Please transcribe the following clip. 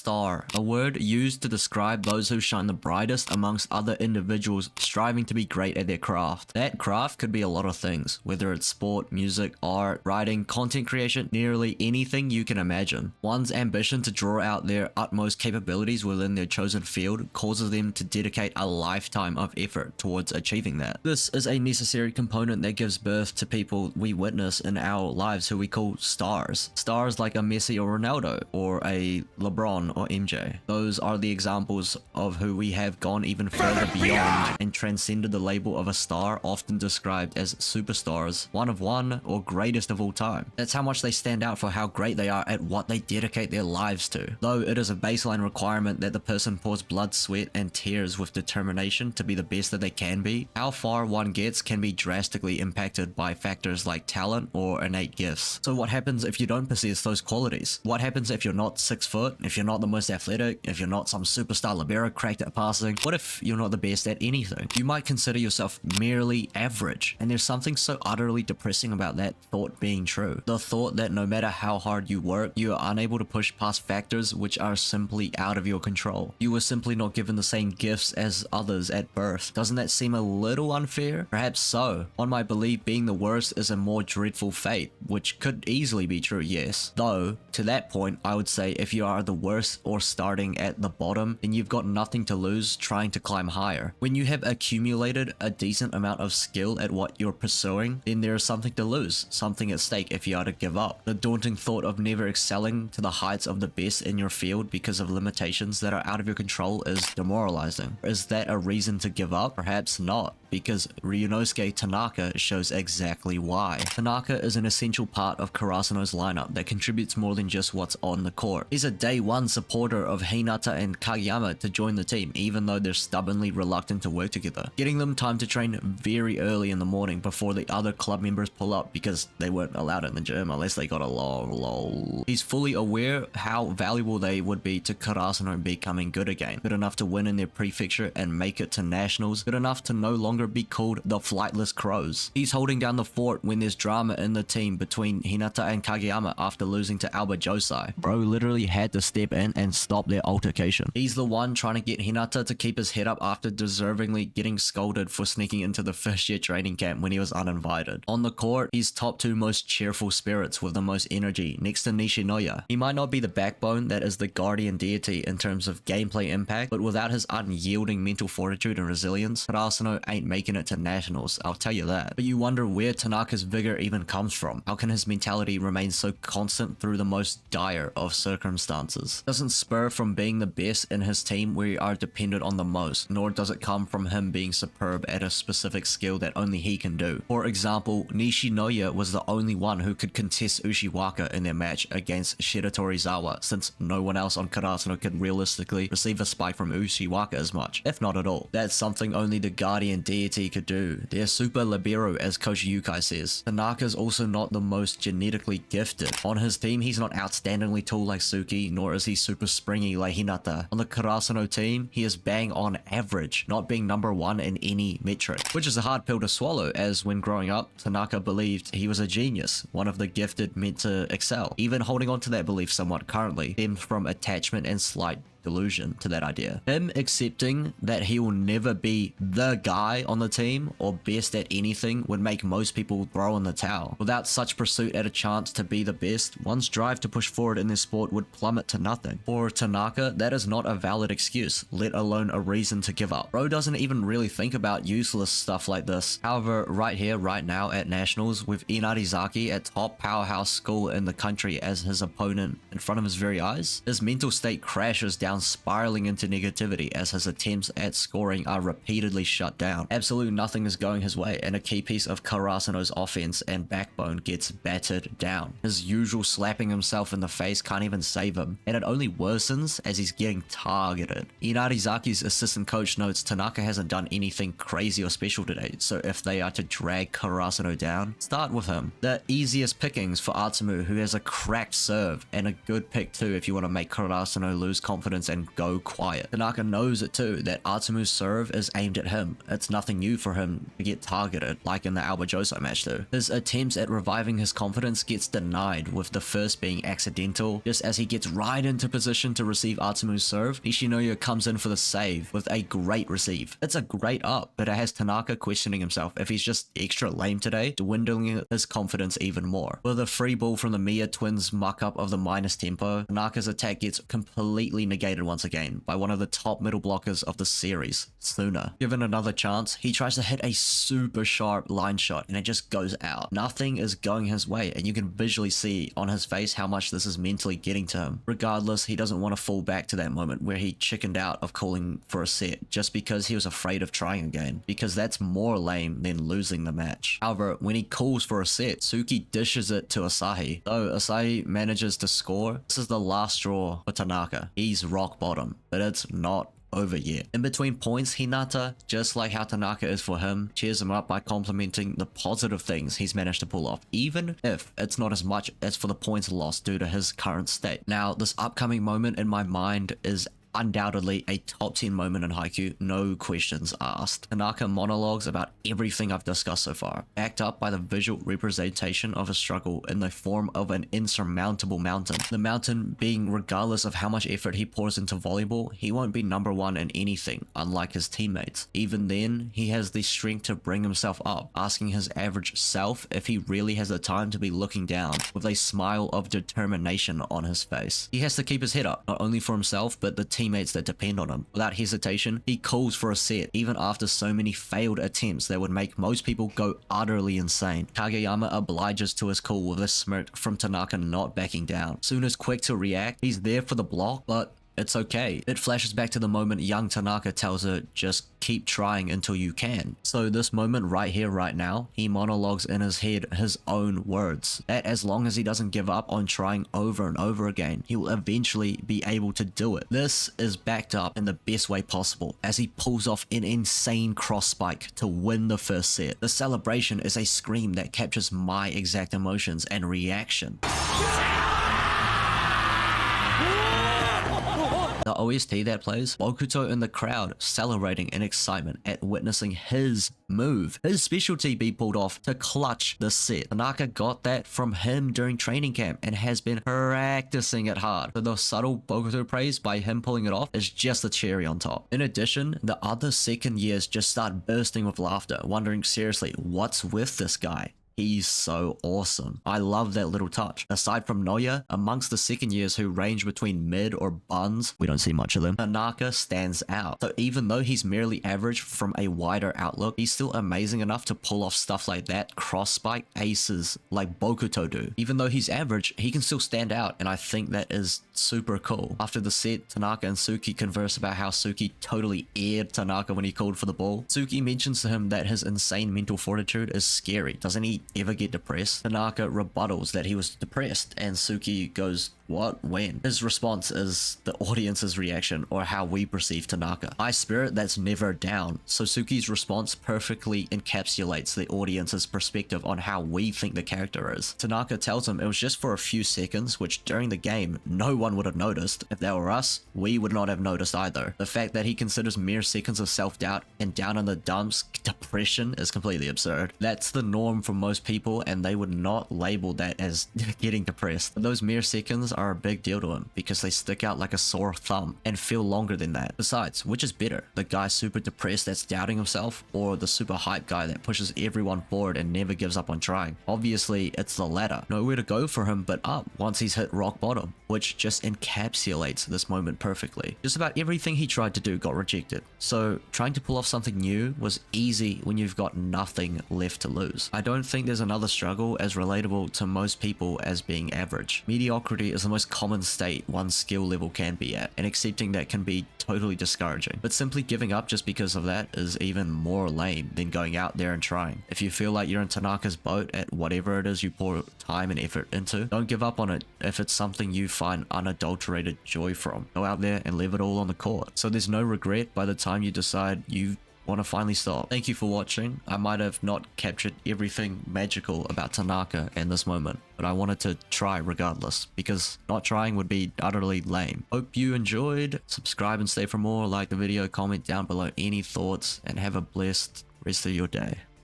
star, a word used to describe those who shine the brightest amongst other individuals striving to be great at their craft. That craft could be a lot of things, whether it's sport, music, art, writing, content creation, nearly anything you can imagine. One's ambition to draw out their utmost capabilities within their chosen field causes them to dedicate a lifetime of effort towards achieving that. This is a necessary component that gives birth to people we witness in our lives who we call stars. Stars like a Messi or Ronaldo, or a LeBron or MJ. Those are the examples of who we have gone even further beyond and transcended the label of a star, often described as superstars, one of one, or greatest of all time. That's how much they stand out for how great they are at what they dedicate their lives to. Though it is a baseline requirement that the person pours blood, sweat, and tears with determination to be the best that they can be, how far one gets can be drastically impacted by factors like talent or innate gifts. So what happens if you don't possess those qualities? What happens if you're not 6 foot, if you're not the most athletic, if you're not some superstar libero cracked at passing? What if you're not the best at anything? You might consider yourself merely average, and there's something so utterly depressing about that thought being true. The thought that no matter how hard you work, you are unable to push past factors which are simply out of your control. You were simply not given the same gifts as others at birth. Doesn't that seem a little unfair? Perhaps so. One might believe being the worst is a more dreadful fate, which could easily be true, yes. Though, to that point, I would say if you are the worst or starting at the bottom, then you've got nothing to lose trying to climb higher. When you have accumulated a decent amount of skill at what you're pursuing, then there is something to lose, something at stake if you are to give up. The daunting thought of never excelling to the heights of the best in your field because of limitations that are out of your control is demoralizing. Is that a reason to give up? Perhaps not, because Ryūnosuke Tanaka shows exactly why. Tanaka is an essential part of Karasuno's lineup that contributes more than just what's on the court. He's a day one supporter of Hinata and Kageyama to join the team, even though they're stubbornly reluctant to work together, getting them time to train very early in the morning before the other club members pull up because they weren't allowed in the gym unless they got a lol. He's fully aware how valuable they would be to Karasuno becoming good again, good enough to win in their prefecture and make it to nationals, good enough to no longer be called the Flightless Crows. He's holding down the fort when there's drama in the team between Hinata and Kageyama after losing to Alba Josai. Bro literally had to step in and stop their altercation. He's the one trying to get Hinata to keep his head up after deservingly getting scolded for sneaking into the first year training camp when he was uninvited. On the court, he's top 2 most cheerful spirits with the most energy, next to Nishinoya. He might not be the backbone that is the guardian deity in terms of gameplay impact, but without his unyielding mental fortitude and resilience, Karasuno ain't making it to nationals, I'll tell you that. But you wonder where Tanaka's vigor even comes from. How can his mentality remain so constant through the most dire of circumstances? Doesn't spur from being the best in his team where you are dependent on the most, nor does it come from him being superb at a specific skill that only he can do. For example, Nishinoya was the only one who could contest Ushiwaka in their match against Shiratorizawa, since no one else on Karasuno could realistically receive a spike from Ushiwaka as much, if not at all. That's something only the guardian deity could do. They're super libero, as Coach Yukai says. Tanaka's also not the most genetically gifted. On his team, he's not outstandingly tall like Suki, nor is he super springy like Hinata. On the Karasuno team, he is bang on average, not being number 1 in any metric, which is a hard pill to swallow, as when growing up, Tanaka believed he was a genius, one of the gifted meant to excel. Even holding on to that belief somewhat currently stems from attachment and slight delusion to that idea. Him accepting that he will never be the guy on the team or best at anything would make most people throw in the towel. Without such pursuit at a chance to be the best, one's drive to push forward in this sport would plummet to nothing. For Tanaka, that is not a valid excuse, let alone a reason to give up. Bro doesn't even really think about useless stuff like this. However, right here, right now at Nationals, with EryiZ at top powerhouse school in the country as his opponent in front of his very eyes, his mental state crashes down, spiraling into negativity as his attempts at scoring are repeatedly shut down. Absolutely nothing is going his way, and a key piece of Karasuno's offense and backbone gets battered down. His usual slapping himself in the face can't even save him, and it only worsens as he's getting targeted. EryiZ's assistant coach notes Tanaka hasn't done anything crazy or special today, so if they are to drag Karasuno down, start with him. The easiest pickings for Atsumu, who has a cracked serve, and a good pick too if you want to make Karasuno lose confidence confidence and go quiet. Tanaka knows it too, that Atsumu's serve is aimed at him. It's nothing new for him to get targeted, like in the Albajoso match too. His attempts at reviving his confidence gets denied, with the first being accidental. Just as he gets right into position to receive Atsumu's serve, Nishinoya comes in for the save with a great receive. It's a great up, but it has Tanaka questioning himself if he's just extra lame today, dwindling his confidence even more. With a free ball from the Miya twins muck up of the minus tempo, Tanaka's attack gets completely negated once again by one of the top middle blockers of the series, Tsuna. Given another chance, he tries to hit a super sharp line shot and it just goes out. Nothing is going his way, and you can visually see on his face how much this is mentally getting to him. Regardless, he doesn't want to fall back to that moment where he chickened out of calling for a set just because he was afraid of trying again, because that's more lame than losing the match. However, when he calls for a set, Suki dishes it to Asahi. Though Asahi manages to score, this is the last straw for Tanaka. He's rock bottom, but it's not over yet. In between points, Hinata, just like how Tanaka is for him, cheers him up by complimenting the positive things he's managed to pull off, even if it's not as much as for the points lost due to his current state. Now, this upcoming moment in my mind is undoubtedly a top 10 moment in Haikyuu, no questions asked. Tanaka monologues about everything I've discussed so far, backed up by the visual representation of a struggle in the form of an insurmountable mountain. The mountain being, regardless of how much effort he pours into volleyball, he won't be number one in anything, unlike his teammates. Even then, he has the strength to bring himself up, asking his average self if he really has the time to be looking down, with a smile of determination on his face. He has to keep his head up, not only for himself, but the teammates that depend on him. Without hesitation, he calls for a set, even after so many failed attempts that would make most people go utterly insane. Kageyama obliges to his call with a smirk from Tanaka not backing down. Tsuna's quick to react, he's there for the block, but it's okay. It flashes back to the moment young Tanaka tells her, just keep trying until you can. So this moment right here, right now, he monologues in his head his own words. That as long as he doesn't give up on trying over and over again, he will eventually be able to do it. This is backed up in the best way possible, as he pulls off an insane cross spike to win the first set. The celebration is a scream that captures my exact emotions and reaction. The OST that plays, Bokuto in the crowd celebrating in excitement at witnessing his move, his specialty be pulled off to clutch the set. Tanaka got that from him during training camp and has been practicing it hard. So the subtle Bokuto praise by him pulling it off is just a cherry on top. In addition, the other second years just start bursting with laughter, wondering seriously, what's with this guy? He's so awesome. I love that little touch. Aside from Noya, amongst the second years who range between mid or buns, we don't see much of them, Tanaka stands out. So even though he's merely average from a wider outlook, he's still amazing enough to pull off stuff like that, cross spike aces like Bokuto do. Even though he's average, he can still stand out, and I think that is super cool. After the set, Tanaka and Suki converse about how Suki totally aired Tanaka when he called for the ball. Suki mentions to him that his insane mental fortitude is scary. Doesn't he ever get depressed? Tanaka rebuttals that he was depressed, and Suki goes, what? When? His response is the audience's reaction, or how we perceive Tanaka. High spirit that's never down. So Suki's response perfectly encapsulates the audience's perspective on how we think the character is. Tanaka tells him it was just for a few seconds, which during the game, no one would have noticed. If that were us, we would not have noticed either. The fact that he considers mere seconds of self-doubt and down in the dumps depression is completely absurd. That's the norm for most people, and they would not label that as getting depressed. But those mere seconds are a big deal to him because they stick out like a sore thumb and feel longer than that. Besides, which is better? The guy super depressed that's doubting himself, or the super hype guy that pushes everyone forward and never gives up on trying? Obviously, it's the latter. Nowhere to go for him but up once he's hit rock bottom, which just encapsulates this moment perfectly. Just about everything he tried to do got rejected. So trying to pull off something new was easy when you've got nothing left to lose. I don't think there's another struggle as relatable to most people as being average. Mediocrity is the most common state one's skill level can be at, and accepting that can be totally discouraging. But simply giving up just because of that is even more lame than going out there and trying. If you feel like you're in Tanaka's boat at whatever it is you pour time and effort into, don't give up on it if it's something you find unadulterated joy from. Go out there and leave it all on the court. So there's no regret by the time you decide you've want to finally stop. Thank you for watching. I might have not captured everything magical about Tanaka in this moment, but I wanted to try regardless, because not trying would be utterly lame. Hope you enjoyed. Subscribe and stay for more. Like the video, comment down below any thoughts, and have a blessed rest of your day.